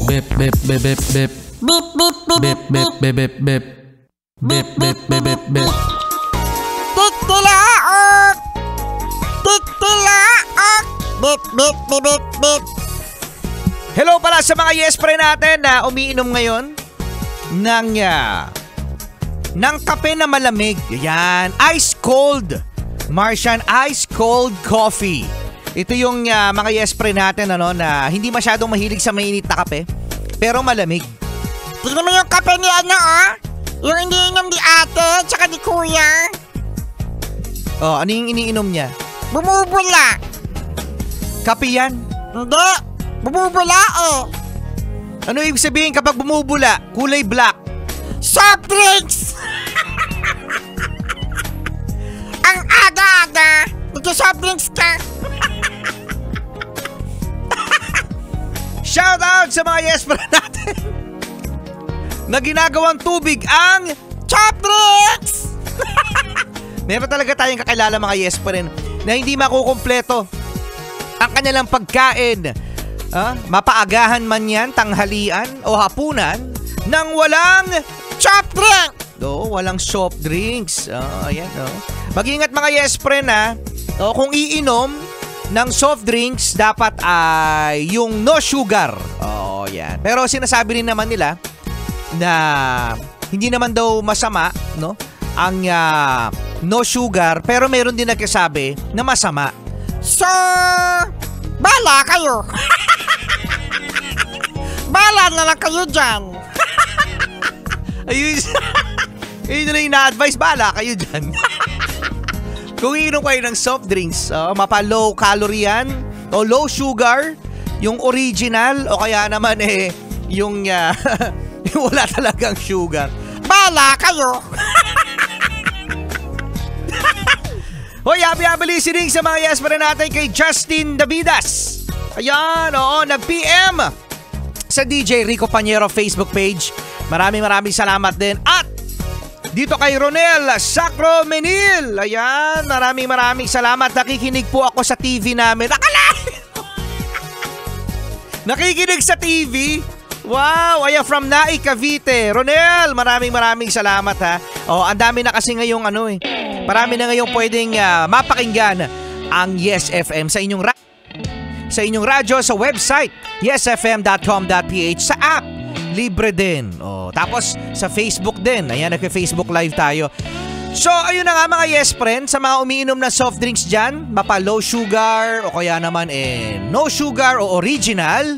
Bip bip bip bip bip. Bip bip bip Bip bip bip bip bip. Bip bip bip bip bip. Titilaok! Titilaok! Bip bip bip bip bip. Hello pala sa mga yes pre natin na umiinom ngayon ng kape na malamig. Yan, ice cold. Martian ice cold coffee. Ito yung mga yes pre natin na hindi masyadong mahilig sa mainit na kape, pero malamig. Tignan mo yung kape ni yung iniinom ni ate tsaka ni kuya. Oh, ano yung iniinom niya? Bumubula. Kape yan? Hindi. Bumubula eh. Ano ibig sabihin kapag bumubula? Kulay black. Soft drinks! Ang aga-aga. Nag-soft drinks ka. Shout out sa mga yes pre natin na ginagawang tubig ang Soft drinks! meron talaga tayong kakilala mga yes pa rin na hindi makukumpleto ang kanilang pagkain. Mapaagahan man yan, tanghalian o hapunan nang walang Soft drink! walang soft drinks. Ayan, mag-ingat mga yes friend kung iinom ng soft drinks dapat ay yung no sugar. Yan. Pero sinasabi rin naman nila na hindi naman daw masama ang no sugar, pero meron din nagsasabi na masama. So, bala kayo. Bala na lang kayo dyan. Ayun na yung na-advise, bala kayo dyan. Kung iinom kayo ng soft drinks, mapa low calorie yan o low sugar, yung original o kaya naman yung yung wala talagang sugar, bala kayo. Hoy, happy listening sa mga yes pa rin natin kay Justin Davidas. Ayan, nag-PM sa DJ Rico Pañero Facebook page. Maraming salamat din. At dito kay Ronel Sacro Menil. Ayan, maraming salamat. Nakikinig po ako sa TV namin. Nakikinig sa TV? Wow, ayan from Nai, Cavite. Ronel, maraming salamat ha. Ang dami na kasi ngayong marami na ngayong pwedeng mapakinggan ang Yes FM sa inyong radyo, sa website yesfm.com.ph, sa app libre din. Tapos sa Facebook din. Ayan, nagpe-Facebook live tayo. So, ayun na nga mga yes friend, sa mga umiinom na soft drinks dyan, mapa low sugar o kaya naman no sugar o original,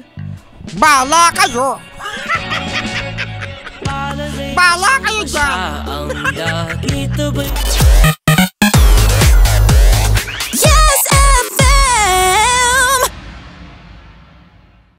bala kayo. Bala kayo dyan.